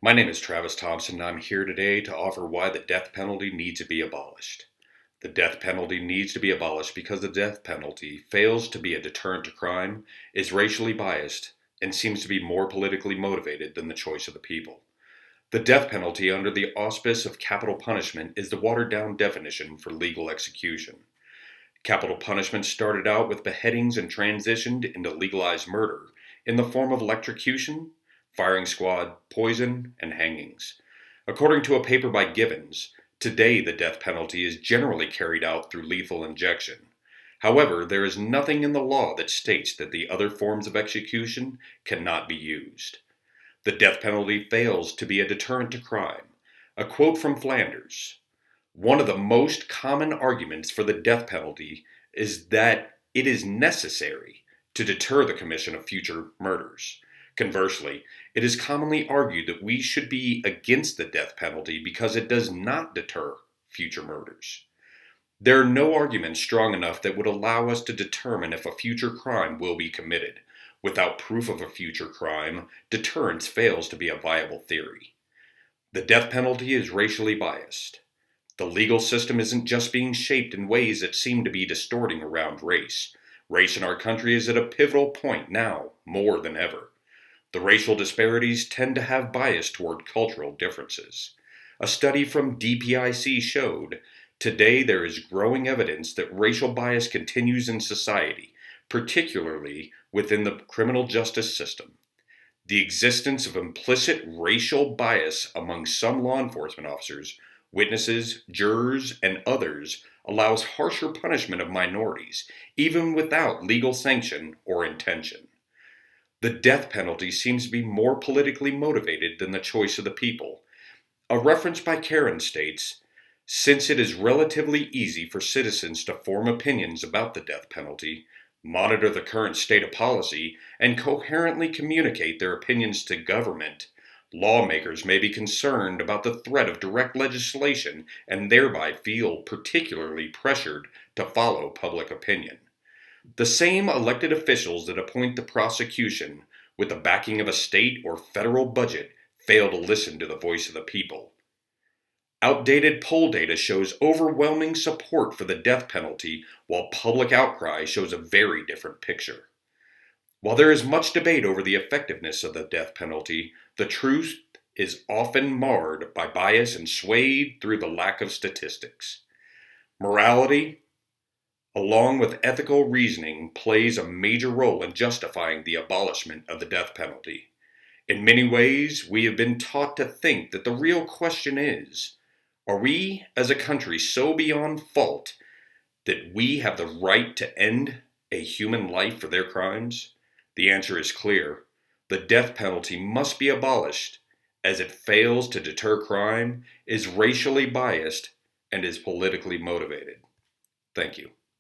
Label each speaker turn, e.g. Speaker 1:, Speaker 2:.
Speaker 1: My name is Travis Thompson, and I'm here today to offer why the death penalty needs to be abolished. The death penalty needs to be abolished because the death penalty fails to be a deterrent to crime, is racially biased, and seems to be more politically motivated than the choice of the people. The death penalty, under the auspice of capital punishment, is the watered-down definition for legal execution. Capital punishment started out with beheadings and transitioned into legalized murder in the form of electrocution, firing squad, poison, and hangings. According to a paper by Givens, today the death penalty is generally carried out through lethal injection. However, there is nothing in the law that states that the other forms of execution cannot be used. The death penalty fails to be a deterrent to crime. A quote from Flanders: "One of the most common arguments for the death penalty is that it is necessary to deter the commission of future murders. Conversely, it is commonly argued that we should be against the death penalty because it does not deter future murders. There are no arguments strong enough that would allow us to determine if a future crime will be committed. Without proof of a future crime, deterrence fails to be a viable theory. The death penalty is racially biased. The legal system isn't just being shaped in ways that seem to be distorting around race. Race in our country is at a pivotal point now, more than ever. The racial disparities tend to have bias toward cultural differences. A study from DPIC showed, today there is growing evidence that racial bias continues in society, particularly within the criminal justice system. The existence of implicit racial bias among some law enforcement officers, witnesses, jurors, and others allows harsher punishment of minorities, even without legal sanction or intention. The death penalty seems to be more politically motivated than the choice of the people. A reference by Karen states, "Since it is relatively easy for citizens to form opinions about the death penalty, monitor the current state of policy, and coherently communicate their opinions to government, lawmakers may be concerned about the threat of direct legislation and thereby feel particularly pressured to follow public opinion. The same elected officials that appoint the prosecution with the backing of a state or federal budget fail to listen to the voice of the people. Outdated poll data shows overwhelming support for the death penalty, while public outcry shows a very different picture. While there is much debate over the effectiveness of the death penalty, the truth is often marred by bias and swayed through the lack of statistics. Morality, along with ethical reasoning, plays a major role in justifying the abolishment of the death penalty. In many ways, we have been taught to think that the real question is, are we as a country so beyond fault that we have the right to end a human life for their crimes? The answer is clear. The death penalty must be abolished, as it fails to deter crime, is racially biased, and is politically motivated. Thank you.